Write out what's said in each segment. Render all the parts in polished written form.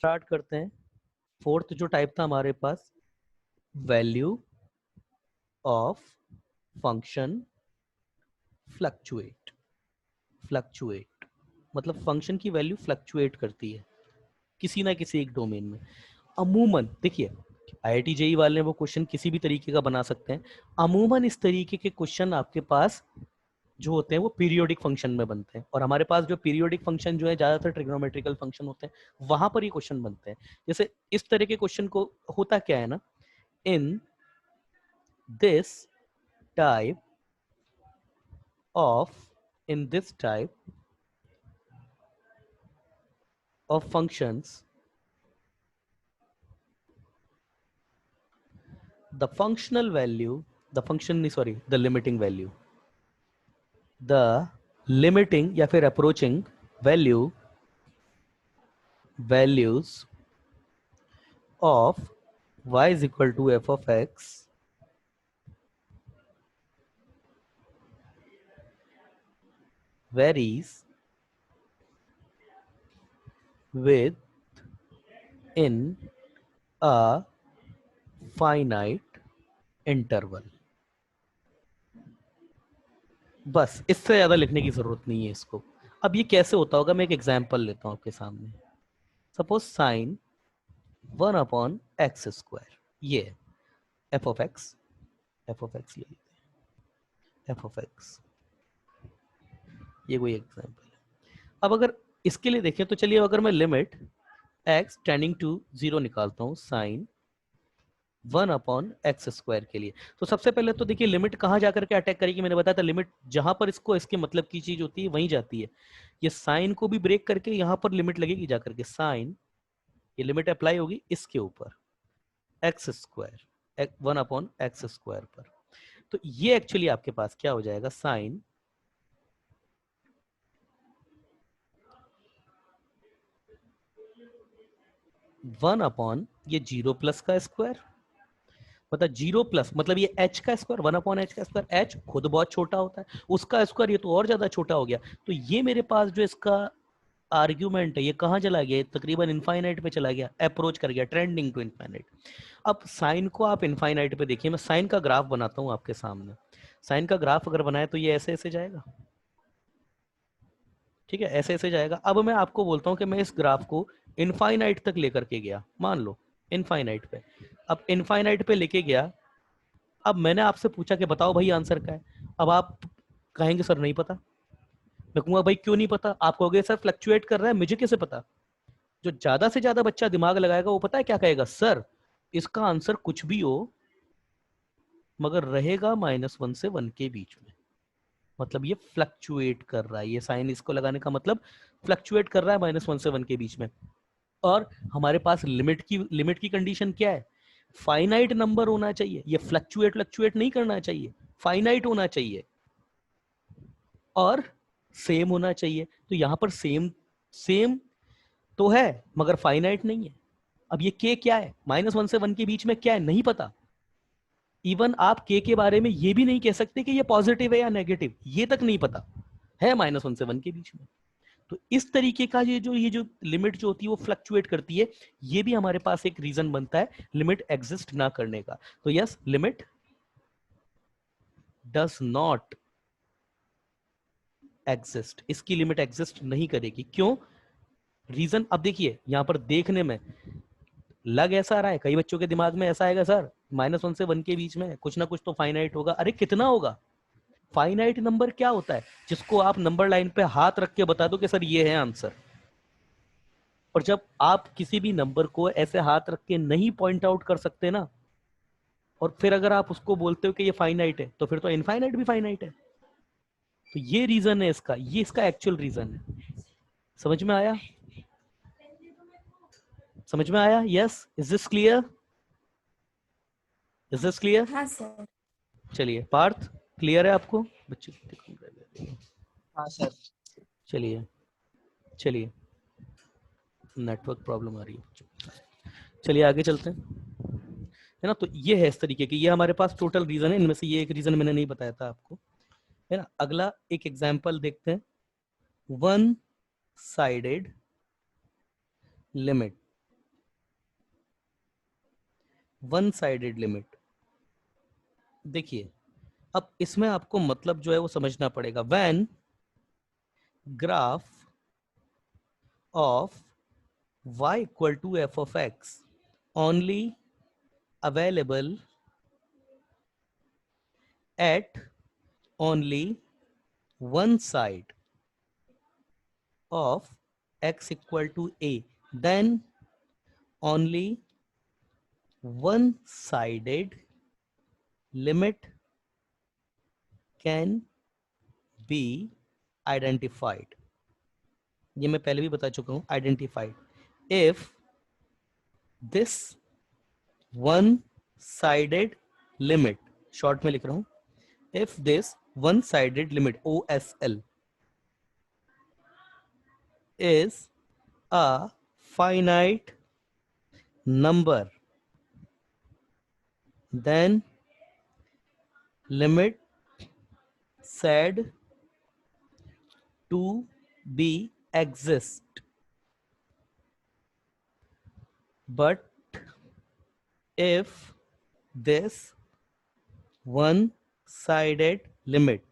Start करते हैं। Fourth जो टाइप था हमारे पास, value of function fluctuate. Fluctuate मतलब फंक्शन की वैल्यू फ्लक्चुएट करती है किसी ना किसी एक डोमेन में। अमूमन देखिए, आईआईटी जेई वाले वो क्वेश्चन किसी भी तरीके का बना सकते हैं। अमूमन इस तरीके के क्वेश्चन आपके पास जो होते हैं वो पीरियोडिक फंक्शन में बनते हैं, और हमारे पास जो पीरियोडिक फंक्शन जो है ज्यादातर ट्रिग्नोमेट्रिकल फंक्शन होते हैं, वहां पर ये क्वेश्चन बनते हैं। जैसे इस तरह के क्वेश्चन को होता क्या है ना, in this type of in this type of functions, the functional value, the function sorry the limiting value, the limiting या फिर approaching value, values of y is equal to f of x varies with in a finite interval। बस इससे ज्यादा लिखने की जरूरत नहीं है इसको। अब ये कैसे होता होगा, मैं एक एग्जांपल लेता हूं आपके सामने। सपोज साइन 1/x², ये F of x, F of x ले लेते हैं, एफ ऑफ एक्स, ये कोई एग्जांपल है। अब अगर इसके लिए देखें तो चलिए, अगर मैं लिमिट x टेंडिंग टू 0 निकालता हूं साइन 1/x² के लिए, तो सबसे पहले तो देखिए लिमिट कहां जाकर के अटैक करेगी। मैंने बताया था लिमिट जहां पर इसको इसके मतलब की चीज होती है वहीं जाती है। ये साइन को भी ब्रेक करके यहां पर लिमिट लगेगी जाकर के, साइन ये लिमिट अप्लाई होगी इसके ऊपर x², 1/x² पर। तो ये एक्चुअली आपके पास क्या हो जाएगा, साइन 1/ ये 0 प्लस का स्क्वायर, मतलब 0 प्लस मतलब ये h का स्क्वायर, 1/h²। h खुद बहुत छोटा होता है, उसका स्क्वायर ये तो और ज्यादा छोटा हो गया। तो ये मेरे पास जो इसका आर्ग्यूमेंट है ये कहाँ चला गया, तकरीबन इनफाइनाइट पे चला गया, अप्रोच कर गया, ट्रेंडिंग टू इनफाइनाइट। अब साइन को आप इनफाइनाइट पे देखिए, मैं साइन का ग्राफ बनाता हूं आपके सामने। साइन का ग्राफ अगर बनाए तो ये ऐसे ऐसे जाएगा, ठीक है, ऐसे ऐसे जाएगा। अब मैं आपको बोलता हूं कि मैं इस ग्राफ को इनफाइनाइट तक लेकर के गया, मान लो इनफाइनाइट पे। अब इनफाइनाइट पे लेके गया, अब मैंने आपसे पूछा कि बताओ भाई आंसर क्या है। अब आप कहेंगे सर नहीं पता। मैं कहूंगा भाई क्यों नहीं पता, आप कहोगे सर फ्लक्चुएट कर रहा है, मुझे कैसे पता। जो ज्यादा से ज्यादा बच्चा दिमाग लगाएगा वो पता है क्या कहेगा, सर इसका आंसर कुछ भी हो मगर रहेगा -1 से 1 के बीच में, मतलब ये फ्लक्चुएट कर रहा है। ये साइन इसको लगाने का मतलब फ्लक्चुएट कर रहा है -1 से 1 के बीच में। और हमारे पास लिमिट की कंडीशन क्या है, फाइनाइट नंबर होना चाहिए, ये फ्लक्चुएट फ्लक्चुएट नहीं करना चाहिए, फाइनाइट होना चाहिए और सेम होना चाहिए। तो यहां पर सेम सेम तो है मगर फाइनाइट नहीं है। अब ये के क्या है, -1 से 1 के बीच में क्या है नहीं पता। इवन आप के बारे में ये भी नहीं कह सकते कि ये पॉजिटिव है या नेगेटिव, ये तक नहीं पता है, -1 से 1 के बीच में। तो इस तरीके का ये जो लिमिट जो होती है वो फ्लक्चुएट करती है। ये भी हमारे पास एक रीजन बनता है लिमिट एग्जिस्ट ना करने का। तो yes, limit does not exist, इसकी लिमिट एग्जिस्ट नहीं करेगी। क्यों, रीजन अब देखिए, यहां पर देखने में लग ऐसा रहा है, कई बच्चों के दिमाग में ऐसा आएगा सर -1 से 1 के बीच में कुछ ना कुछ तो फाइनाइट होगा। अरे कितना होगा, फाइनाइट नंबर क्या होता है, जिसको आप नंबर लाइन पे हाथ रख के बता दो कि सर ये है आंसर। और जब आप किसी भी नंबर को ऐसे हाथ रख के नहीं पॉइंट आउट कर सकते ना, और फिर अगर आप उसको बोलते हो कि ये फाइनाइट है, तो फिर तो इनफाइनाइट भी फाइनाइट है। तो ये रीजन है इसका, ये इसका एक्चुअल रीजन है। समझ में आया, समझ में आया, yes, is this clear, is this clear. हाँ सर। चलिए पार्थ, क्लियर है आपको बच्चे। हाँ सर। चलिए चलिए, नेटवर्क प्रॉब्लम आ रही है, चलिए आगे चलते हैं, है ना। तो ये है इस तरीके की, ये हमारे पास टोटल रीजन है, इनमें से ये एक रीजन मैंने नहीं बताया था आपको, है ना। अगला एक एग्जांपल देखते हैं, one sided limit. One sided limit. देखिए अब इसमें आपको मतलब जो है वो समझना पड़ेगा। When graph of y equal to f of x only available at only one side of x equal to a, then only one sided limit can be identified। ये मैं पहले भी बता चुका हूं, identified if this one sided limit, short में लिख रहा हूं, if this one sided limit OSL is a finite number, then limit said to be exist, but if this one sided limit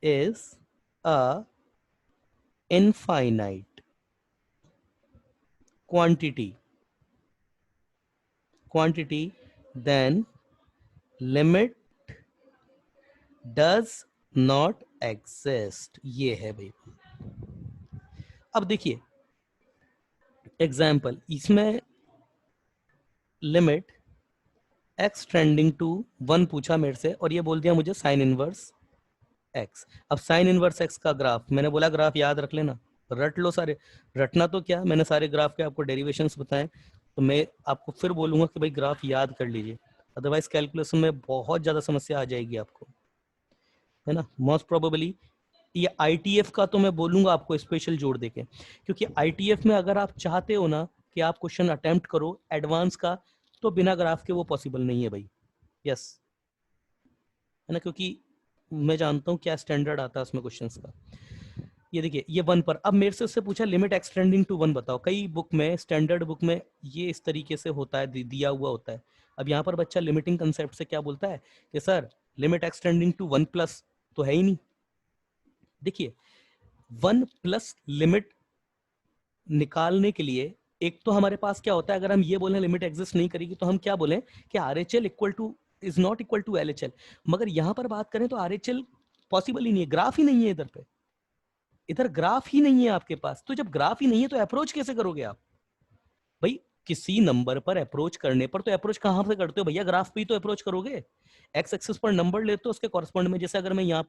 is a infinite quantity then limit does not exist। ये है भाई। अब देखिए example, इसमें limit x tending to 1 पूछा मेरे से और ये बोल दिया मुझे साइन इनवर्स x। अब साइन इनवर्स x का ग्राफ, मैंने बोला ग्राफ याद रख लेना, रट लो सारे। रटना तो क्या, मैंने सारे ग्राफ के आपको डेरिवेशंस बताएं, तो मैं आपको फिर बोलूंगा कि भाई ग्राफ याद कर लीजिए, अदरवाइज कैलकुलेशन में बहुत ज्यादा समस्या आ जाएगी आपको, है ना। मोस्ट प्रोबेबली ये ITF का तो मैं बोलूंगा आपको स्पेशल जोड़ देके, क्योंकि ITF में अगर आप चाहते हो ना कि आप क्वेश्चन अटेम्प्ट करो एडवांस का, तो बिना ग्राफ के वो पॉसिबल नहीं है भाई। यस, है ना, क्योंकि मैं जानता हूँ क्या स्टैंडर्ड आता है उसमें क्वेश्चंस का। ये देखिए ये 1 पर, अब मेरे से उससे पूछा लिमिट एक्सटेंडिंग टू 1 बताओ। कई बुक में, स्टैंडर्ड बुक में ये इस तरीके से होता है, दिया हुआ होता है। अब यहाँ पर बच्चा लिमिटिंग कंसेप्ट से क्या बोलता है कि sir limit extending to 1 plus तो है ही नहीं। देखिए 1 प्लस लिमिट निकालने के लिए एक तो हमारे पास क्या होता है, अगर हम ये बोलें लिमिट एग्जिस्ट नहीं करेगी तो हम क्या बोलें कि RHL equal to is not equal to LHL। मगर यहां पर बात करें तो RHL पॉसिबल ही नहीं है, ग्राफ ही नहीं है इधर पे, इधर ग्राफ ही नहीं है आपके पास। तो जब ग्राफ ही नहीं है तो अप्रोच कैसे करोगे आप भाई? किसी नंबर पर अप्रोच करने पर तो अप्रोच कहां से करते हो भैया? ग्राफ पे ही तो अप्रोच करोगे। एक्स एक्सिस पर नंबर लेते हो उसके कॉरेस्पॉन्ड में, जैसे अगर मैं यहाँ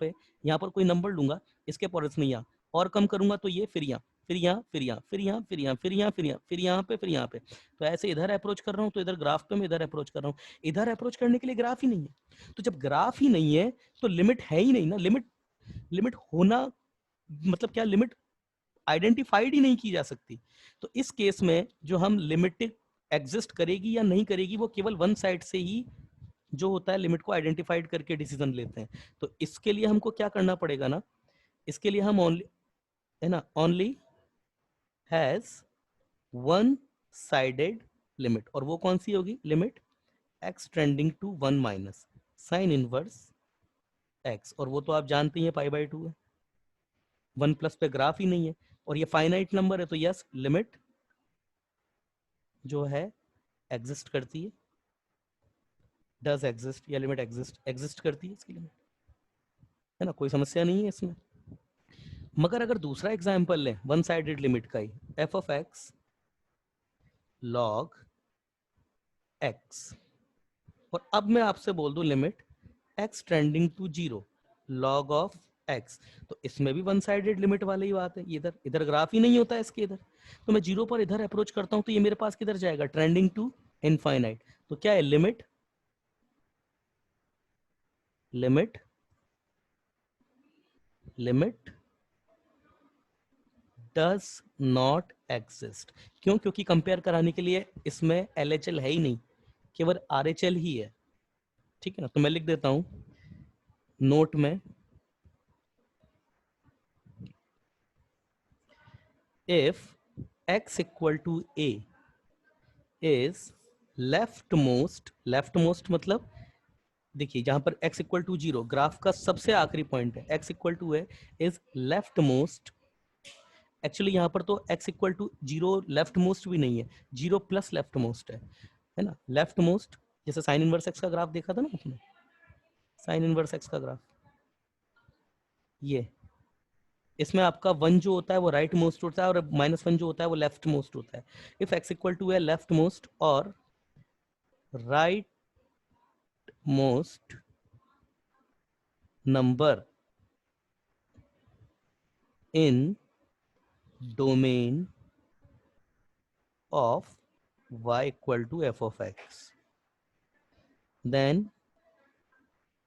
पर कोई नंबर लूंगा, इसके पॉरेस में यहाँ और कम करूंगा तो ये, फिर यहाँ, फिर यहाँ, फिर यहाँ, फिर यहाँ, फिर यहाँ, फिर यहाँ, फिर यहाँ, फिर यहाँ पे, फिर यहाँ पे। तो ऐसे इधर अप्रोच कर रहा हूँ तो इधर ग्राफ पे मैं इधर अप्रोच कर रहा हूँ। इधर अप्रोच करने के लिए ग्राफ ही नहीं है। तो जब ग्राफ ही नहीं है तो लिमिट है ही नहीं ना। लिमिट लिमिट होना मतलब क्या, लिमिट आइडेंटिफाइड ही नहीं की जा सकती। तो इस केस में जो हम लिमिट एग्जिस्ट करेगी या नहीं करेगी, वो केवल वन साइड से ही जो होता है लिमिट को आइडेंटिफाइड करके डिसीजन लेते हैं। तो इसके लिए हमको क्या करना पड़ेगा ना, इसके लिए हम ओनली, है ना, only has one sided limit, और वो कौन सी होगी? Limit x tending to 1 minus sine inverse x, और वो तो आप जानते ही हैं π/2 है। 1 प्लस पे ग्राफ ही नहीं है और ये फाइनाइट नंबर है, तो यस लिमिट जो है एग्जिस्ट करती है, डज एग्जिस्ट, या लिमिट एग्जिस्ट करती है इसकी लिमिट, है ना, कोई समस्या नहीं है इसमें। मगर अगर दूसरा एग्जांपल लें वन साइडेड लिमिट का ही, F of X log X, और अब मैं आपसे बोल दूं limit x tending to 0 log of X, तो इसमें भी वन साइडेड लिमिट वाली ही बात है। इधर इधर ग्राफ ही नहीं होता है इसके इधर, तो मैं 0 पर इधर अप्रोच करता हूं तो ये मेरे पास किधर जाएगा? Trending to infinite. तो क्या है? Limit limit limit does not exist. क्यों? क्योंकि कंपेयर कराने के लिए इसमें LHL है ही नहीं, केवल RHL ही है। ठीक है ना, तो मैं लिख देता हूं नोट में, if x equal to a is left most मतलब देखिए जहां पर x इक्वल टू 0 ग्राफ का सबसे आखिरी पॉइंट है, x इक्वल टू है इज लेफ्ट मोस्ट। एक्चुअली यहाँ पर तो x equal to 0 left most भी नहीं है, 0 प्लस लेफ्ट मोस्ट है ना। लेफ्ट मोस्ट जैसे साइन इनवर्स x का ग्राफ देखा था ना आपने, साइन इनवर्स x का ग्राफ, ये इसमें आपका 1 जो होता है वो राइट मोस्ट होता है और -1 जो होता है वो लेफ्ट मोस्ट होता है। इफ x इक्वल टू है लेफ्ट मोस्ट और right most number in domain of y equal to f of x, then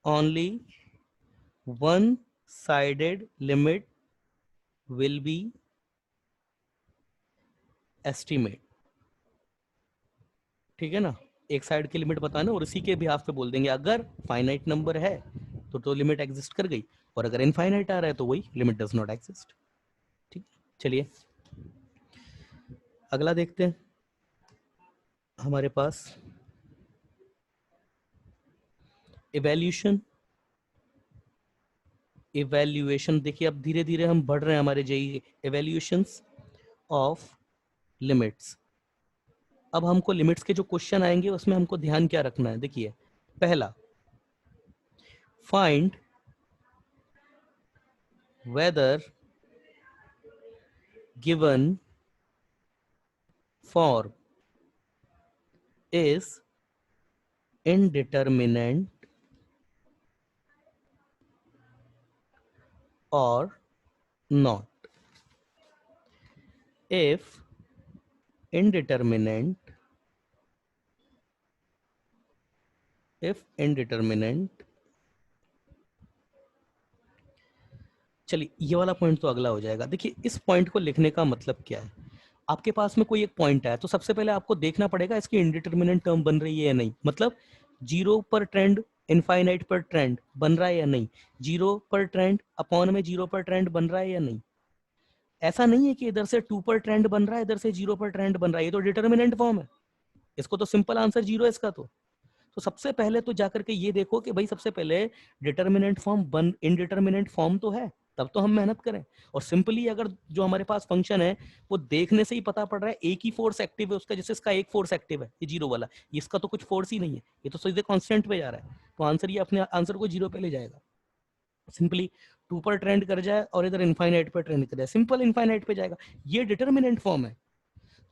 only one sided limit will be estimate। ठीक है ना, एक साइड की लिमिट बताना और उसी के बिहाफ पे बोल देंगे अगर फाइनाइट नंबर है तो लिमिट एग्जिस्ट कर गई, और अगर इनफाइनाइट आ रहा है तो वही लिमिट डज नॉट एग्जिस्ट। ठीक, चलिए अगला देखते हैं। हमारे पास इवैल्यूएशन देखिए, अब धीरे धीरे हम बढ़ रहे हैं हमारे जेई इवैल्यूएशंस ऑफ लिमिट्स। अब हमको लिमिट्स के जो क्वेश्चन आएंगे उसमें हमको ध्यान क्या रखना है, देखिए पहला, find weather given form is indeterminate or not। If indeterminate, चलिए ये वाला पॉइंट तो अगला हो जाएगा। देखिए इस पॉइंट को लिखने का मतलब क्या है, आपके पास में कोई एक पॉइंट है तो सबसे पहले आपको देखना पड़ेगा इसकी इंडिटरमिनेंट टर्म बन रही है या नहीं, मतलब 0 पर ट्रेंड इनफाइनाइट पर ट्रेंड बन रहा है या नहीं, 0 पर ट्रेंड अपॉन में 0 पर ट्रेंड बन रहा है या नहीं। ऐसा नहीं है कि इधर से 2 पर ट्रेंड बन रहा है इधर से 0 पर ट्रेंड बन रहा है, ये तो डिटर्मिनेंट फॉर्म है, इसको तो सिंपल आंसर 0 है इसका। तो सबसे पहले तो जाकर के ये देखो कि भाई सबसे पहले डिटर्मिनेंट फॉर्म बन इनडिटर्मिनेंट फॉर्म तो है, तब तो हम मेहनत करें। और सिंपली अगर जो हमारे पास फंक्शन है वो देखने से ही पता पड़ रहा है एक ही फोर्स एक्टिव है उसका, जैसे इसका एक फोर्स एक्टिव है ये 0 वाला, इसका तो कुछ फोर्स ही नहीं है, ये तो सीधे कांस्टेंट पे जा रहा है, तो आंसर ये अपने आंसर को 0 पे ले जाएगा। सिंपली 2 पर ट्रेंड कर जाए और इधर इनफाइनाइट पर ट्रेंड कर जाए, सिंपल इनफाइनाइट पे जाएगा, ये डिटर्मिनेंट फॉर्म है।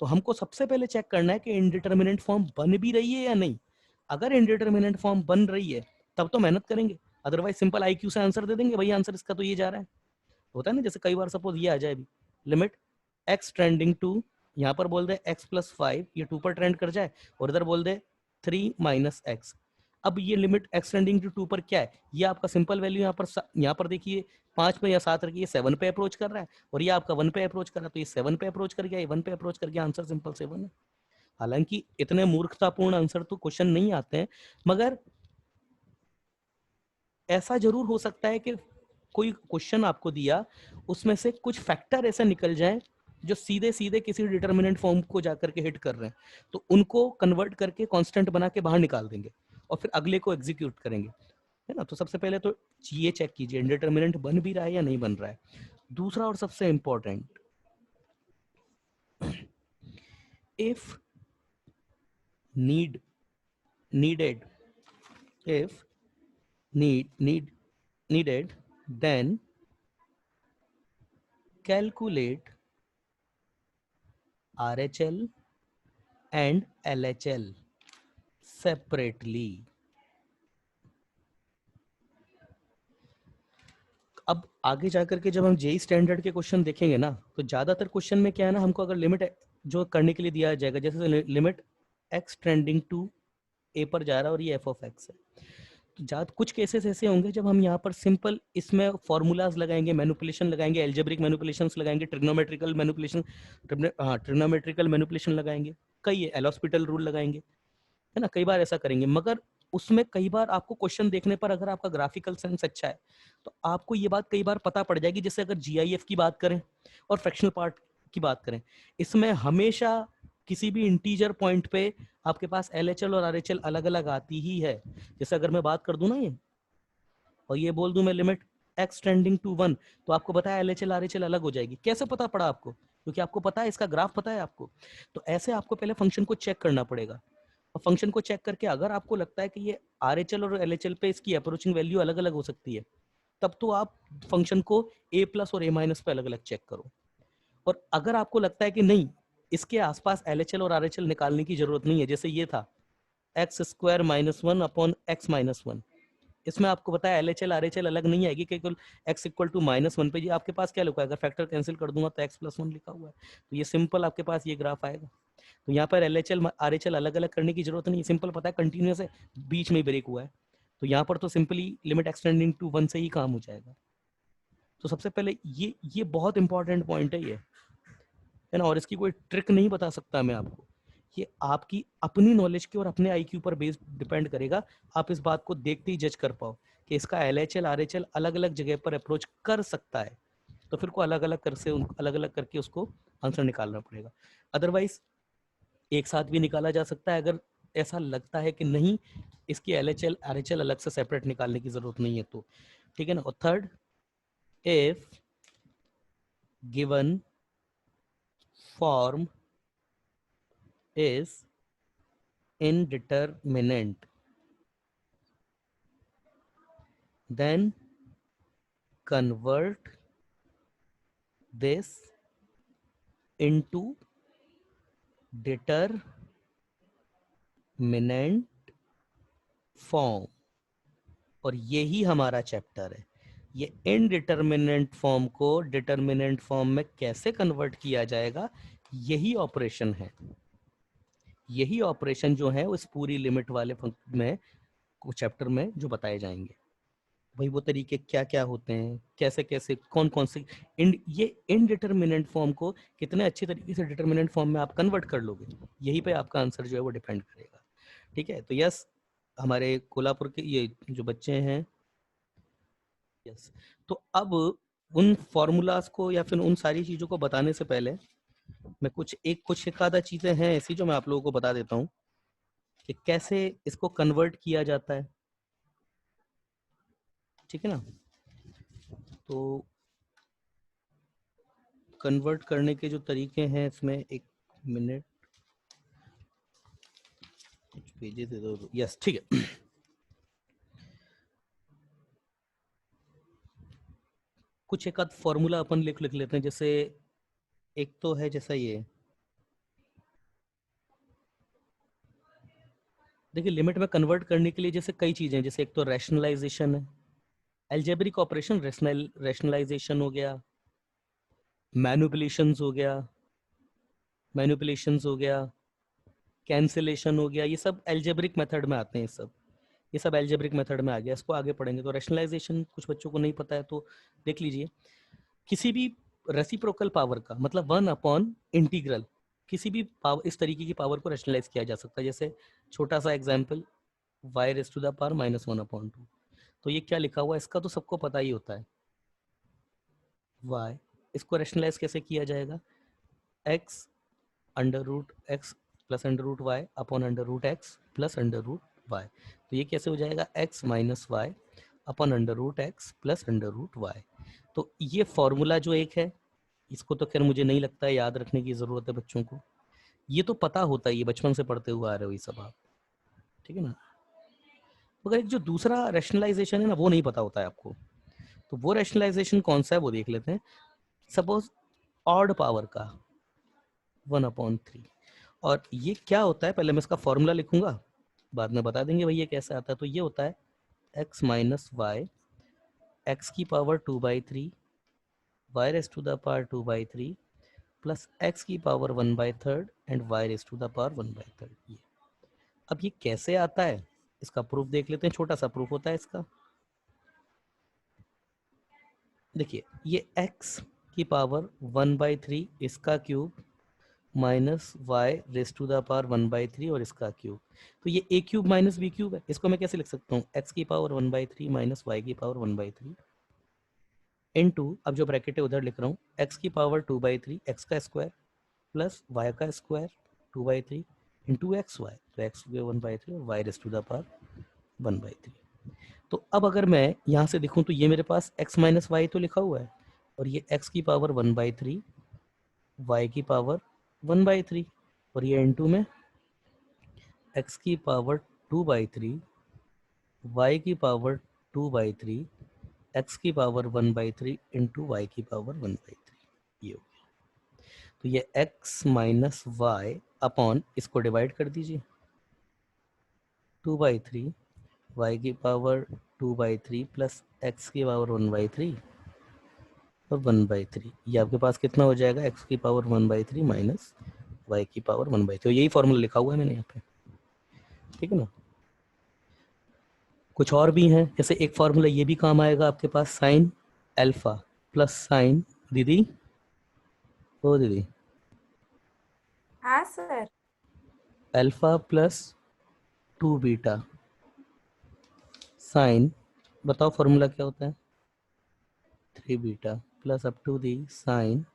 तो हमको सबसे पहले चेक करना है कि इनडिटर्मिनेंट फॉर्म बन भी रही है या नहीं। अगर इनडिटर्मिनेंट फॉर्म बन रही है तब तो मेहनत करेंगे, अदरवाइज सिंपल आईक्यू से आंसर दे देंगे, भाई आंसर इसका तो ये जा रहा है। होता है ना, जैसे कई बार सपोज ये आ जाए भी लिमिट x ट्रेंडिंग टू, यहाँ पर बोल दे x+5, ये 2 पर ट्रेंड कर जाए और इधर बोल दे 3 - x। अब ये लिमिट x ट्रेंडिंग टू 2 पर क्या है, ये आपका सिंपल वैल्यू यहाँ पर देखिए 5 पे या 7 रखिए, 7 पे अप्रोच कर रहा है और ये आपका 1 पे अप्रोच कर रहा है, तो ये 7 पे अप्रोच कर गया, ये 1 पे अप्रोच कर गया, आंसर सिंपल 7 है। हालांकि इतने मूर्खतापूर्ण आंसर तो क्वेश्चन नहीं आते हैं, मगर ऐसा जरूर हो सकता है कि कोई क्वेश्चन आपको दिया उसमें से कुछ फैक्टर ऐसा निकल जाए जो सीधे सीधे किसी डिटर्मिनेंट फॉर्म को जाकर के हिट कर रहे हैं, तो उनको कन्वर्ट करके कांस्टेंट बना के बाहर निकाल देंगे और फिर अगले को एग्जीक्यूट करेंगे, है ना। तो सबसे पहले तो ये चेक कीजिए इंडिटरमिनेंट बन भी रहा है या नहीं बन रहा है। दूसरा और सबसे important, if needed if needed then calculate RHL and LHL separately। अब आगे जाकर के जब हम जेई स्टैंडर्ड के क्वेश्चन देखेंगे ना, तो ज्यादातर क्वेश्चन में क्या है ना, हमको अगर लिमिट जो करने के लिए दिया जाएगा, जैसे limit x trending to a पर जा रहा है और ये f ऑफ x है, तो ज्यादा कुछ केसेस ऐसे होंगे जब हम यहाँ पर सिंपल इसमें फॉर्मूलाज लगाएंगे, मैनिपुलेशन लगाएंगे, एल्जेब्रिक मैनिपुलेशंस लगाएंगे, ट्रिग्नोमेट्रिकल मैनिपुलेशन, ट्रिग्नोमेट्रिकल मैनिपुलेशन लगाएंगे, कई एल हॉस्पिटल रूल लगाएंगे, है ना, कई बार ऐसा करेंगे। मगर उसमें कई बार आपको क्वेश्चन देखने पर अगर आपका ग्राफिकल सेंस अच्छा है तो आपको ये बात कई बार पता पड़ जाएगी। जैसे अगर जीआईएफ की बात करें और फ्रैक्शनल पार्ट की बात करें, इसमें हमेशा किसी भी इंटीजर पॉइंट पे आपके पास LHL और RHL अलग अलग आती ही है। जैसे अगर मैं बात कर दूं ना ये, और ये बोल दूं मैं लिमिट x टेंडिंग टू 1, तो आपको पता है LHL RHL अलग हो जाएगी। कैसे पता पड़ा आपको? क्योंकि आपको पता है, इसका ग्राफ पता है आपको। तो ऐसे आपको पहले फंक्शन को चेक करना पड़ेगा, और फंक्शन को चेक करके अगर आपको लगता है कि ये RHL और LHL पे इसकी अप्रोचिंग वैल्यू अलग अलग हो सकती है, तब तो आप फंक्शन को a प्लस और a माइनस पे अलग अलग चेक करो। और अगर आपको लगता है कि नहीं, इसके आसपास LHL और RHL निकालने की जरूरत नहीं है, जैसे ये था x square minus one upon x minus one, इसमें आपको पता है LHL RHL अलग नहीं आएगी, केवल x equal to minus one पे जी आपके पास क्या लिखा है, अगर फैक्टर कैंसिल कर दूंगा तो x प्लस वन लिखा हुआ है, तो ये सिंपल आपके पास ये ग्राफ आएगा। तो यहाँ पर LHL RHL अलग अलग करने की जरूरत नहीं, सिंपल पता है कंटिन्यूस है, बीच में ब्रेक हुआ है, तो यहाँ पर तो सिंपली लिमिट एक्सटेंडिंग टू 1 से ही काम हो जाएगा। तो सबसे पहले ये बहुत इंपॉर्टेंट पॉइंट है ये, है ना, और इसकी कोई ट्रिक नहीं बता सकता मैं आपको, ये आपकी अपनी नॉलेज के और अपने IQ पर बेस्ड डिपेंड करेगा। आप इस बात को देखते ही जज कर पाओ कि इसका LHL RHL अलग अलग जगह पर अप्रोच कर सकता है, तो फिर को अलग अलग अलग अलग करके उसको आंसर निकालना पड़ेगा। अदरवाइज एक साथ भी निकाला जा सकता है, अगर ऐसा लगता है कि नहीं इसकी LHL RHL अलग से सेपरेट निकालने की जरूरत नहीं है तो, ठीक है ना। और third, if given form is indeterminate, then convert this into determinant form। और यही हमारा चैप्टर है, ये इनडिटर्मिनेंट फॉर्म को डिटर्मिनेंट फॉर्म में कैसे कन्वर्ट किया जाएगा, यही ऑपरेशन है। यही ऑपरेशन जो है उस पूरी लिमिट वाले में चैप्टर में जो बताए जाएंगे, भाई वो तरीके क्या क्या होते हैं, कैसे कैसे कौन कौन से ये इनडिटर्मिनेंट फॉर्म को कितने अच्छे तरीके से डिटर्मिनेंट फॉर्म में आप कन्वर्ट कर लोगे, यही पे आपका आंसर जो है वो डिपेंड करेगा। ठीक है, तो यस, हमारे कोल्हापुर के ये जो बच्चे हैं, यस, तो अब उन फॉर्मूलाज को या फिर उन सारी चीज़ों को बताने से पहले मैं कुछ एक आधा चीज़ें हैं ऐसी जो मैं आप लोगों को बता देता हूँ कि कैसे इसको कन्वर्ट किया जाता है। ठीक है ना, तो कन्वर्ट करने के जो तरीके हैं इसमें, एक मिनट, कुछ पेजेस दे दो, यस ठीक है। कुछ एक आध फॉर्मूला अपन लिख लिख लेते हैं, जैसे एक तो है जैसा ये, देखिए लिमिट में कन्वर्ट करने के लिए जैसे कई चीजें हैं, जैसे एक तो रैशनलाइजेशन है, एल्जेब्रिक ऑपरेशन, रैशनलाइजेशन हो गया, मैनिपुलेशंस हो गया, कैंसिलेशन हो गया, ये सब एल्जेब्रिक मेथड में आते हैं। ये सब एल्जेब्रिक मेथड में आ गया, इसको आगे पढ़ेंगे। तो रैशनलाइजेशन कुछ बच्चों को नहीं पता है तो देख लीजिए। किसी भी रेसिप्रोकल पावर का मतलब 1/इंटीग्रल, किसी भी पावर, इस तरीके की पावर को रैशनलाइज किया जा सकता है। जैसे छोटा सा एग्जांपल, y⁻², तो ये क्या लिखा हुआ है, इसका तो सबको पता ही होता है y, इसको रैशनलाइज कैसे किया जाएगा, x √x plus √y upon √x plus √y, तो ये कैसे हो जाएगा, x - y upon √x plus √y। तो ये फॉर्मूला जो एक है, इसको तो खैर मुझे नहीं लगता है याद रखने की जरूरत है बच्चों को, ये तो पता होता है, ये बचपन से पढ़ते हुए आ रहे हो ये सब आप, ठीक है ना। मगर एक जो दूसरा रैशनलाइजेशन है ना, वो नहीं पता होता है आपको, तो वो रैशनलाइजेशन कौन सा है वो देख लेते हैं। सपोज ऑड पावर का 1/3, और ये क्या होता है, पहले मैं इसका फॉर्मूला लिखूंगा, बाद में बता देंगे भैया कैसे आता है। तो ये होता है x - y, x की पावर 2/3, y⁻² प्लस x की पावर 1/3 एंड y⁻⁻1/3। ये अब ये कैसे आता है, इसका प्रूफ देख लेते हैं। छोटा सा प्रूफ होता है इसका, देखिए ये x की पावर 1/3 इसका क्यूब माइनस y⁻⁻1/3 और इसका क्यूब, तो ये a³ माइनस b³ है। इसको मैं कैसे लिख सकता हूँ, x की पावर 1/3 माइनस y की पावर 1/3 इनटू, अब जो ब्रैकेट है उधर लिख रहा हूँ, x की पावर 2/3 x का स्क्वायर प्लस y का स्क्वायर 2/3 इंटू एक्स वाई, तो एक्स टू 1/3 और y raise to the power 1/3। तो अब अगर मैं यहाँ से देखूँ तो ये मेरे पास x माइनस वाई तो लिखा हुआ है, और ये x की पावर 1/3, y की पावर 1/3, और ये इनटू में x की पावर 2/3, y की पावर 2/3, x की पावर 1/3 इंटू वाई की पावर 1/3, ये हो गया। तो ये x माइनस वाई अपॉन, इसको डिवाइड कर दीजिए, 2/3 y की पावर 2/3 प्लस x की पावर 1/3 और 1/3, ये आपके पास कितना हो जाएगा, x की पावर 1/3 माइनस y की पावर 1/3। तो यही फॉर्मूला लिखा हुआ है मैंने यहाँ पे, ठीक है ना। कुछ और भी हैं, जैसे एक फॉर्मूला ये भी काम आएगा आपके पास, साइन अल्फा प्लस साइन, दीदी ओ दीदी, हाँ sir. Alpha plus 2 beta sine, बताओ फॉर्मूला क्या होता है, 3 beta plus up to the sine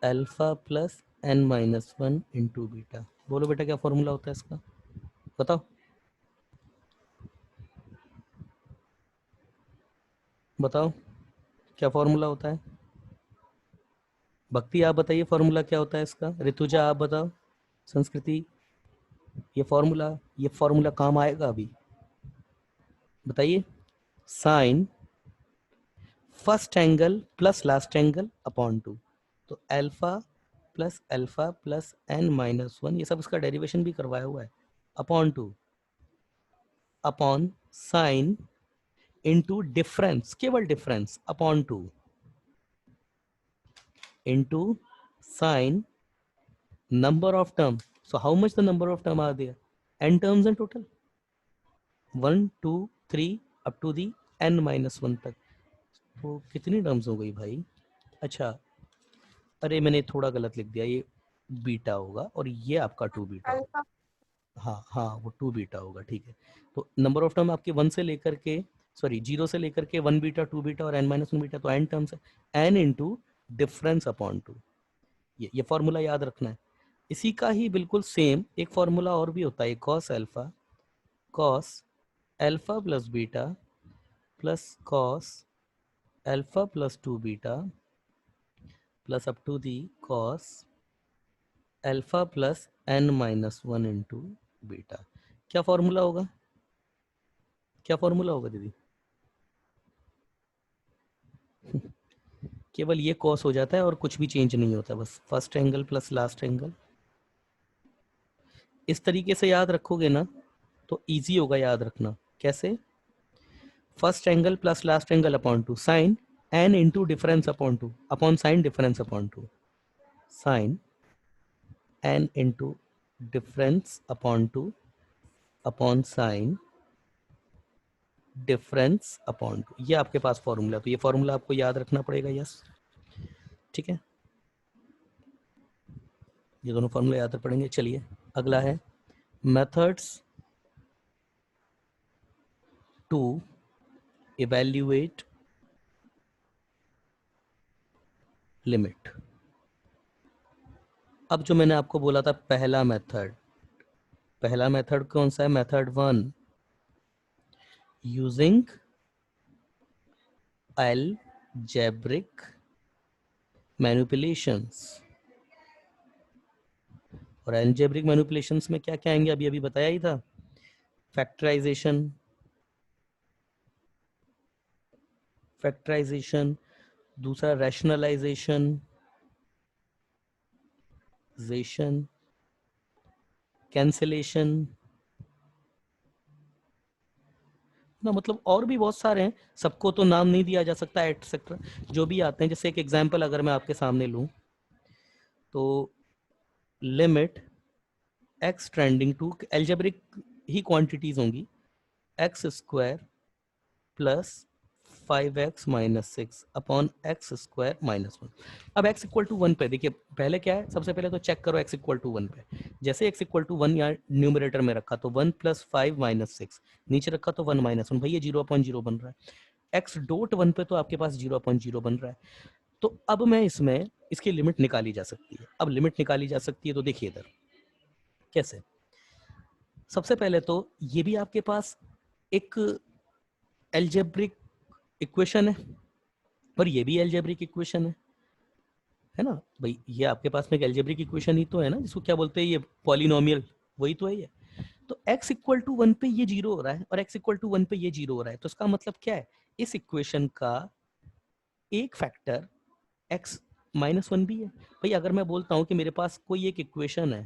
alpha plus n minus 1 into beta. बोलो बेटा क्या फॉर्मूला होता है इसका, बताओ बताओ क्या फॉर्मूला होता है। भक्ति आप बताइए फॉर्मूला क्या होता है इसका, ऋतुजा आप बताओ, संस्कृति, ये फॉर्मूला काम आएगा अभी, बताइए। Sine first angle plus last angle upon 2, तो अल्फा प्लस n माइनस 1, ये सब इसका डेरिवेशन भी करवाया हुआ है, upon 2 upon sine into difference, केवल difference upon 2 into sine number of term, so how much the number of term are there, n terms in total, 1 2 3 up to the n minus 1 तक। तो कितनी terms हो गई भाई, अच्छा अरे मैंने थोड़ा गलत लिख दिया, ये बीटा होगा और ये आपका 2 बीटा होगा, अल्फा। हाँ हाँ वो 2 बीटा होगा, ठीक है। तो नंबर ऑफ टर्म आपके 1 से लेकर के, सॉरी 0 से लेकर के 1 बीटा 2 बीटा और n माइनस 1 बीटा, तो n टर्म्स है, n इंटू डिफरेंस अपॉन 2, ये फॉर्मूला याद रखना है। इसी का ही बिल्कुल सेम एक फॉर्मूला और भी होता है, cos alpha plus beta plus cos alpha plus 2 beta plus up to the cos alpha plus n minus 1 into beta. क्या फॉर्मूला होगा, क्या फॉर्मूला होगा दीदी, केवल ये कॉस हो जाता है और कुछ भी चेंज नहीं होता, बस first angle plus last angle. इस तरीके से याद रखोगे ना तो इजी होगा याद रखना, कैसे, first angle plus last angle upon 2 sine n into difference upon 2 upon sine difference upon 2, sine n into difference upon 2 upon sine difference upon 2, ये आपके पास फॉर्मूला, तो ये फॉर्मूला आपको याद रखना पड़ेगा, यस ठीक है, ये दोनों फॉर्मूला याद रख पड़ेंगे। चलिए अगला है मेथड्स टू इवैल्यूएट लिमिट। अब जो मैंने आपको बोला था पहला मेथड कौन सा है, मेथड 1, यूजिंग अलजेब्रिक मैनिपुलेशंस। और अलजेब्रिक मैनिपुलेशंस में क्या क्या आएंगे, अभी अभी बताया ही था, फैक्टराइजेशन, दूसरा रैशनलाइजेशन, कैंसिलेशन ना, मतलब और भी बहुत सारे हैं, सबको तो नाम नहीं दिया जा सकता, एटसेट्रा जो भी आते हैं। जैसे एक एग्जांपल अगर मैं आपके सामने लूं तो limit x trending to, algebraic ही क्वांटिटीज होंगी, X square plus 5x minus 6 upon X square minus 1। अब x इक्वल टू 1 पे देखिए, पहले क्या है, सबसे पहले तो चेक करो x इक्वल टू 1 पे, जैसे x इक्वल टू 1 यहाँ न्यूमरेटर में रखा तो 1 प्लस 5 माइनस 6, नीचे रखा तो 1 माइनस 1, भैया 0.0 बन रहा है। x डॉट 1 पे तो आपके पास 0.0 बन रहा है, तो अब मैं इसमें इसकी लिमिट निकाली जा सकती है। अब लिमिट निकाली जा सकती है तो देखिए इधर कैसे। सबसे पहले तो ये भी आपके पास एक एल्जेब्रिक इक्वेशन है और ये भी एल्जेब्रिक इक्वेशन है ना भाई। ये आपके पास में एक एल्जेब्रिक इक्वेशन ही तो है ना, जिसको क्या बोलते हैं, ये पॉलिनोमियल, वही तो है ये। तो x इक्वल टू 1 पे ये जीरो हो रहा है और x इक्वल टू 1 पे ये जीरो हो रहा है, तो इसका मतलब क्या है, इस इक्वेशन का एक फैक्टर x माइनस वन भी है। भाई अगर मैं बोलता हूं कि मेरे पास कोई एक इक्वेशन है,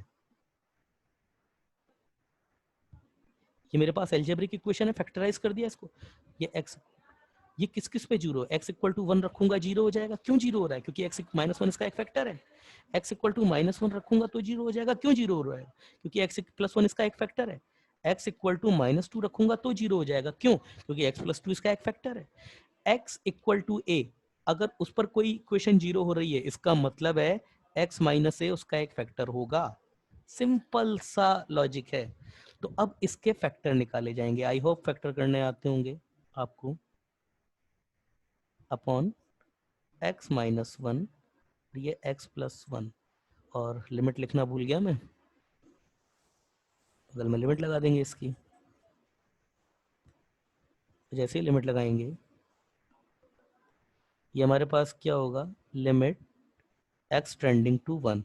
ये मेरे पास एल्जेब्रिक इक्वेशन है, फैक्टराइज कर दिया इसको, ये x, ये किस किस पे जीरो, x इक्वल टू 1 रखूंगा जीरो हो जाएगा। क्यों जीरो हो रहा है, क्योंकि x माइनस वन इसका एक फैक्टर है। x equal to minus one रखूंगा तो जीरो हो जाएगा। क्यों जीरो हो रहा है, क्योंकि x प्लस वन इसका एक फैक्टर है। x equal to minus two रखूंगा तो जीरो हो जाएगा। क्यों, क्योंकि x प्लस टू इसका एक फैक्टर है। x इक्वल टू a, अगर उस पर कोई इक्वेशन जीरो हो रही है, इसका मतलब है x माइनस ए उसका एक फैक्टर होगा। सिंपल सा लॉजिक है। तो अब इसके फैक्टर निकाले जाएंगे। आई होप फैक्टर करने आते होंगे आपको। अपॉन x माइनस वन, ये x प्लस वन, और लिमिट लिखना भूल गया मैं, बगल में लिमिट लगा देंगे इसकी। जैसे ही लिमिट लगाएंगे ये हमारे पास क्या होगा, limit x tending to one.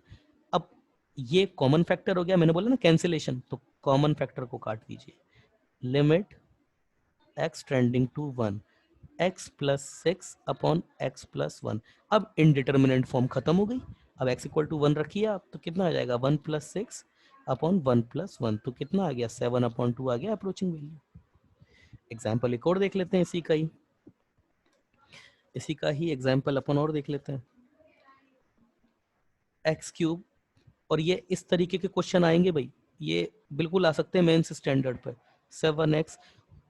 अब ये कॉमन फैक्टर हो गया, मैंने बोला ना कैंसिलेशन, तो कॉमन फैक्टर को काट दीजिए। Limit x tending to one, x plus six upon x plus one. अब इनडिटर्मिनेंट फॉर्म खत्म हो गई। अब x इक्वल टू वन रखिए आप, तो कितना आ जाएगा, one plus six upon one plus one, तो कितना आ गया, सेवन अपॉन टू आ गया अप्रोचिंग वैल्यू। एग्जाम्पल एक और देख लेते हैं, इसी का ही एग्जाम्पल अपन और देख लेते हैं। एक्स क्यूब, और ये इस तरीके के क्वेश्चन आएंगे भाई, ये बिल्कुल आ सकते हैं मेंस स्टैंडर्ड पे। 7x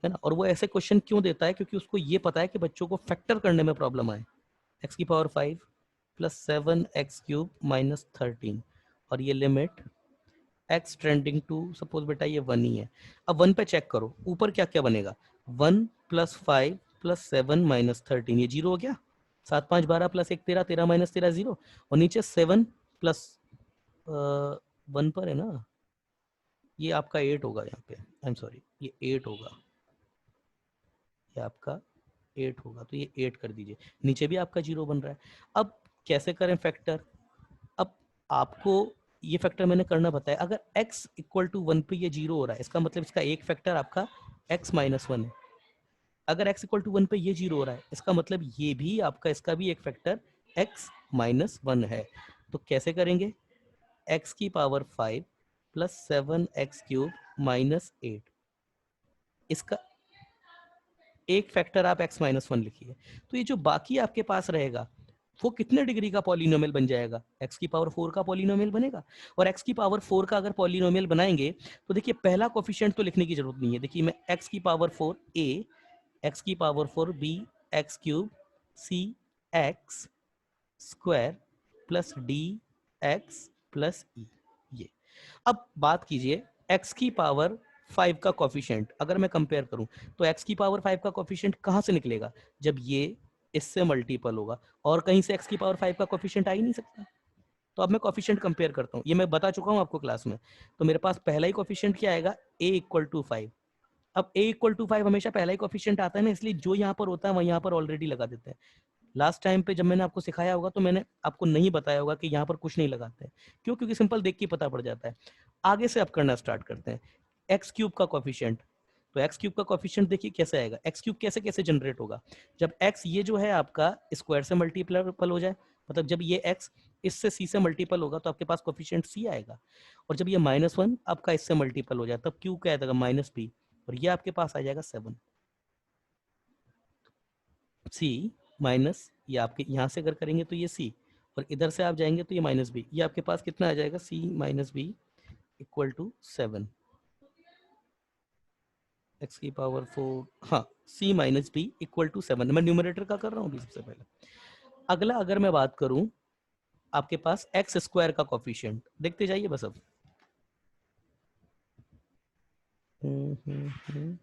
है ना, और वो ऐसे क्वेश्चन क्यों देता है, क्योंकि उसको ये पता है कि बच्चों को फैक्टर करने में प्रॉब्लम आए। एक्स की power 5 plus 7x cube minus 13, और ये limit x trending to, suppose बेटा ये वन ही है। अब वन पे चेक करो ऊपर क्या क्या बनेगा, 1 प्लस 5 प्लस 7 माइनस 13, ये जीरो हो गया। 7 5 12 प्लस 1 13, 13 माइनस 13 जीरो, और नीचे 7 प्लस वन पर है ना, ये आपका 8 होगा यहाँ पे, आई एम सॉरी, ये 8 होगा, ये आपका 8 होगा, तो ये 8 कर दीजिए। नीचे भी आपका जीरो बन रहा है। अब कैसे करें फैक्टर, अब आपको ये फैक्टर मैंने करना बताया। अगर x इक्वल टू वन पे ये जीरो हो रहा है, इसका मतलब इसका एक फैक्टर आपका x माइनस वन है। अगर x इक्वल टू वन पे ये जीरो हो रहा है, इसका मतलब ये भी आपका, इसका भी एक फैक्टर x माइनस वन है। तो कैसे करेंगे, x की power 5 plus 7x cube minus 8, इसका एक फैक्टर आप x माइनस वन लिखिए। तो ये जो बाकी आपके पास रहेगा वो कितने डिग्री का पॉलिनोमियल बन जाएगा, x की पावर 4 का पॉलिनोमियल बनेगा। और x की पावर 4 का अगर पॉलिनोमियल बनाएंगे तो देखिए पहला कोफिशिएंट तो लिखने की जरूरत नहीं है। देखिए मैं x की पावर 4 a, x की power 4 b, x cube c x square plus D X plus E, ये। अब बात कीजिए x की पावर 5 का कोफिशिएंट अगर मैं कंपेयर करूं, तो x की पावर 5 का कोफिशिएंट कहां से निकलेगा, जब ये इससे मल्टीपल होगा, और कहीं से x की पावर 5 का कोफिशिएंट आ ही नहीं सकता। तो अब मैं कोफिशिएंट कंपेयर करता हूं, ये मैं बता चुका हूं आपको क्लास में। तो मेरे पास पहला ही कोफिशिएंट क्या आएगा, a इक्वल टू 5। अब a इक्वल टू 5 हमेशा पहला ही कोफिशिएंट आता है ना, इसलिए जो यहाँ पर होता है वह यहाँ पर ऑलरेडी लगा देते हैं। लास्ट टाइम पे जब मैंने आपको सिखाया होगा तो मैंने आपको नहीं बताया होगा कि यहाँ पर कुछ नहीं लगाते हैं। क्यों, क्योंकि सिंपल देख के पता पड़ जाता है। आगे से अब करना स्टार्ट करते हैं। एक्स क्यूब का कोफिशिएंट, तो एक्स क्यूब का कोफिशिएंट देखिए कैसे आएगा, एक्स क्यूब कैसे कैसे जनरेट होगा, जब एक्स ये जो है आपका स्क्वायर से मल्टीपल हो जाए, मतलब जब ये एक्स इससे सी से मल्टीपल होगा तो आपके पास कोफिशिएंट सी आएगा। और जब ये माइनस वन आपका इससे मल्टीपल हो जाए तब क्यू क्या आएगा, माइनस बी, और ये आपके पास आ जाएगा 7। सी माइनस, ये आपके यहाँ से अगर करेंगे तो ये सी, और इधर से आप जाएंगे तो ये माइनस बी, ये आपके पास कितना आ जाएगा, C minus B equal to 7। X की पावर 4, हाँ, C minus B equal to 7, मैं न्यूमरेटर का कर रहा हूँ अभी सबसे पहले। अगला अगर मैं बात करूं, आपके पास एक्स स्क्वायर का कोफिशिएंट देखते जाइए बस अब। हम्म, हम्म, हम्म।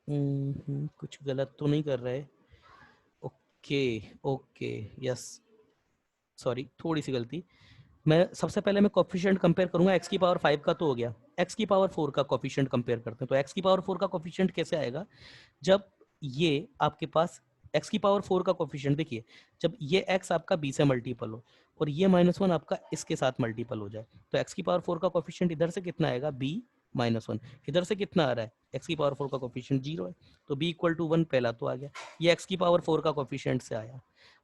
कुछ गलत तो नहीं कर रहे? ओके ओके, यस, सॉरी थोड़ी सी गलती। मैं सबसे पहले मैं कोफिशिएंट कंपेयर करूंगा, x की पावर 5 का तो हो गया, x की पावर 4 का कोफिशिएंट कंपेयर करते हैं। तो x की पावर 4 का कोफिशिएंट कैसे आएगा? जब ये आपके पास x की पावर 4 का कोफिशिएंट देखिए, जब ये x आपका b से मल्टीपल हो और ये -1 आपका इसके साथ मल्टीपल हो जाए, तो x की पावर 4 का कोफिशिएंट इधर से कितना आएगा? b -1। इधर से कितना आ रहा है? x की पावर 4 का कोफिशिएंट 0 है, तो b = 1 पहला तो आ गया, ये x की पावर 4 का कोफिशिएंट से आया।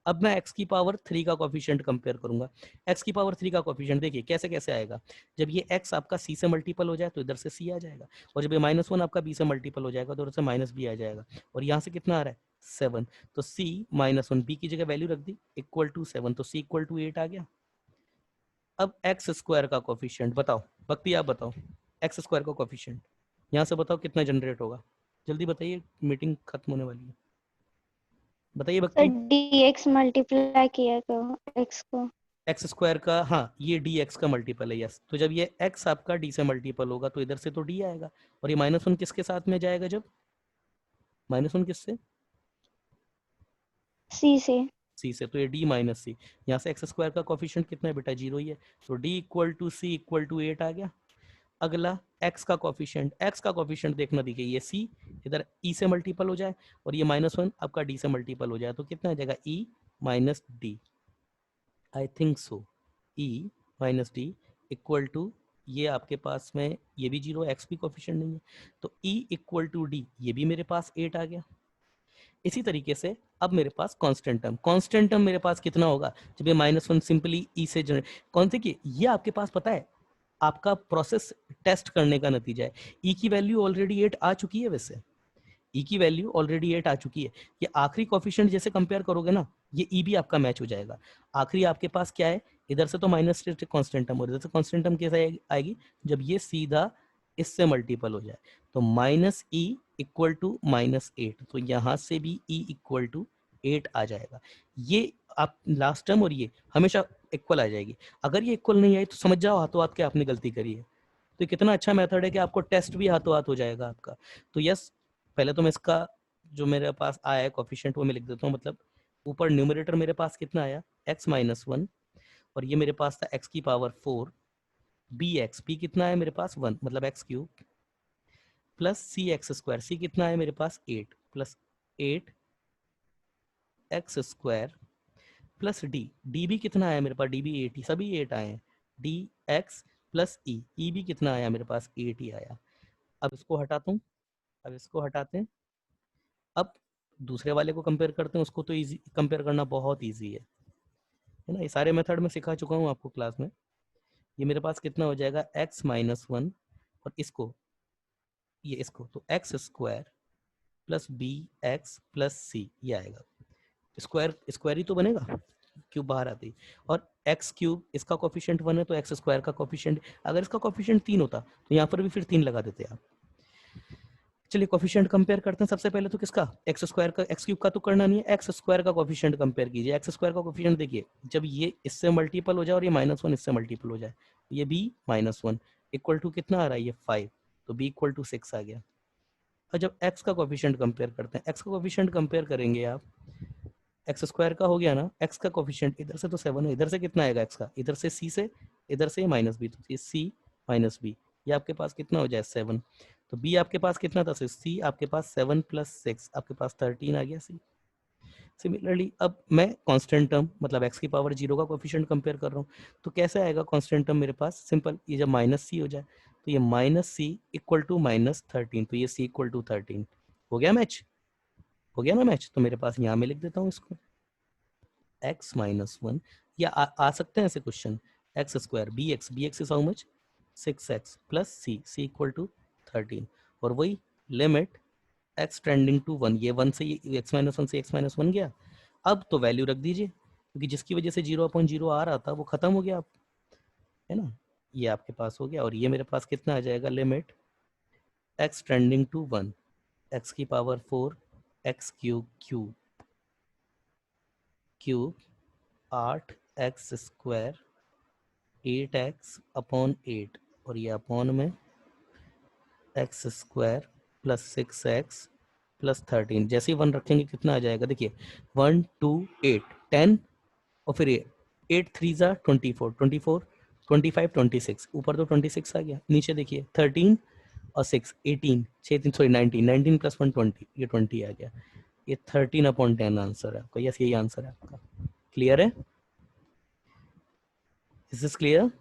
अब मैं x की पावर 3 का कोफिशिएंट कंपेयर करूंगा। x की पावर 3 का कोफिशिएंट देखिए कैसे कैसे आएगा, जब ये x आपका c से मल्टीपल हो जाए तो इधर से c आ जाएगा, और जब ये -1 आपका b से मल्टीपल हो जाएगा तो इधर से -b आ जाएगा, और यहाँ से कितना आ रहा है? 7। तो c -1 b की जगह वैल्यू रख दी = 7, तो c = 8 आ गया। अब एक्स स्क्वायर का कोफिशिएंट बताओ, भक्ति आप बताओ, एक्स स्क्वायर का कोफिशिएंट यहाँ से बताओ कितना जनरेट होगा, जल्दी बताइए, मीटिंग खत्म होने वाली है, बताइए सर भक्ति। dx मल्टीप्लाई किया तो x को। एक्स स्क्वायर का, हाँ ये डी एक्स का मल्टीपल है, यस। तो जब ये एक्स आपका डी से मल्टीपल होगा तो इधर से तो डी आएगा, और ये -1 किसके साथ में जाएगा? जब -1 किससे? c से। सी से, तो ये डी माइनस सी, यहाँ से एक्स स्क्वायर का कोफिशिएंट कितना है बेटा? 0 ही है, तो डी = c = 8 आ गया। अगला x का कोफिशिएंट, x का कोफिशिएंट देखना, देखिए ये c इधर e से मल्टीपल हो जाए और ये -1 आपका d से मल्टीपल हो जाए तो कितना आ जाएगा? e - d, I think so, e - d = ये आपके पास में ये भी 0, x भी कोफिशिएंट नहीं है, तो e = d, ये भी मेरे पास 8 आ गया। इसी तरीके से अब मेरे पास कांस्टेंट टर्म मेरे पास कितना होगा? जब ये -1 सिंपली e से जनरेट, कौन से की ये आपके पास पता है आपका प्रोसेस टेस्ट करने का नतीजा है। ई की वैल्यू ऑलरेडी 8 आ चुकी है, वैसे ई की वैल्यू ऑलरेडी 8 आ चुकी है। ये आखिरी कोफिशिएंट जैसे कंपेयर करोगे ना, ये ई भी आपका मैच हो जाएगा। आखिरी आपके पास क्या है? इधर से तो माइनस कांस्टेंट टर्म और इधर से कांस्टेंट टर्म कैसे आएगी? जब ये सीधा इससे मल्टीपल हो जाए, तो -e = -8, तो यहाँ से भी e = 8 आ जाएगा। ये आप लास्ट टर्म और ये हमेशा इक्वल आ जाएगी। अगर ये इक्वल नहीं आई तो समझ जाओ हाथों हाथ के आपने गलती करी है। तो कितना अच्छा मेथड है कि आपको टेस्ट भी हाथों हाथ हो जाएगा आपका। तो यस, पहले तो मैं इसका जो मेरे पास आया है कोफिशिएंट वो मैं लिख देता हूँ, मतलब ऊपर न्यूमरेटर मेरे पास कितना आया? x - 1, और ये मेरे पास था x की पावर 4, b कितना है मेरे पास? 1, मतलब x³ प्लस cx², c कितना है मेरे पास? 8 प्लस 8 x² प्लस डी भी कितना आया मेरे पास? डी भी 8 ही, सभी 8 आए हैं। डी एक्स प्लस ई भी कितना आया मेरे पास? 8 ही आया। अब इसको हटाता हूँ, अब इसको हटाते हैं, अब दूसरे वाले को कंपेयर करते हैं, उसको तो इजी कंपेयर करना बहुत ईजी है ना, ये सारे मेथड में सिखा चुका हूँ आपको क्लास में। ये मेरे पास कितना हो जाएगा? x - 1, और इसको ये इसको तो x² plus B X plus C, ये आएगा। स्क्वायर स्क्वायर ही तो बनेगा, क्यूब बाहर आती है, और x³ इसका कोफिशिएंट 1 है तो x² का कोफिशिएंट, अगर इसका कोफिशिएंट 3 होता तो यहाँ पर भी फिर 3 लगा देते आप। चलिए कोफिशिएंट कंपेयर करते हैं। सबसे पहले तो किसका? x² का, x³ का तो करना नहीं है, x² का कोफिशिएंट कंपेयर कीजिए। x² का कोफिशिएंट देखिए, जब ये इससे मल्टीपल हो जाए और ये -1 इससे मल्टीपल हो जाए, ये b - 1 इक्वल टू कितना आ रहा है? ये 5, तो b = 6 आ गया। और जब x का कोफिशिएंट कंपेयर करते हैं, x का कोफिशिएंट कंपेयर करेंगे आप, x² का हो गया ना, x का कोफिशिएंट इधर से तो 7 है, इधर से कितना आएगा x का? इधर से c से, इधर से -b, तो ये c - b, ये आपके पास कितना हो जाए? 7। तो b आपके पास कितना था? c आपके पास 7 + 6 आपके पास 13 आ गया c। सिमिलरली अब मैं कांस्टेंट टर्म मतलब x की पावर 0 का कोफिशिएंट कंपेयर कर रहा हूँ, तो कैसे आएगा कांस्टेंट टर्म मेरे पास? सिंपल, ये जब -c हो जाए तो ये -c = -13, तो ये c = 13 हो गया मैच, हो गया ना मैच। तो मेरे पास यहाँ में लिख देता हूँ इसको x - 1, या आ सकते हैं ऐसे question, x² bx is how much? 6x plus c = 13, और वही लिमिट x टेंडिंग टू 1, ये 1 से x - 1 से x - 1 गया। अब तो वैल्यू रख दीजिए, क्योंकि जिसकी वजह से 0/0 आ रहा था वो खत्म हो गया, है ना, ये आपके पास हो गया। और ये मेरे पास कितना आ जाएगा? Limit x tending to 1, x की power 4 x³ cube 8x² 8x/8, और ये अपॉन में x² प्लस 6x प्लस 13, जैसे ही 1 रखेंगे कितना आ जाएगा, देखिए 1 2 8 10 और फिर ये 8 3 जा 24 24 25 26, ऊपर तो 26 आ गया, नीचे देखिए 13 और 6 18 6 3 सॉरी 19 19 प्लस 1 20, ये 20 आ गया, ये 13/10 आंसर है आपका। यस, यही आंसर है आपका। क्लियर है? Is this clear?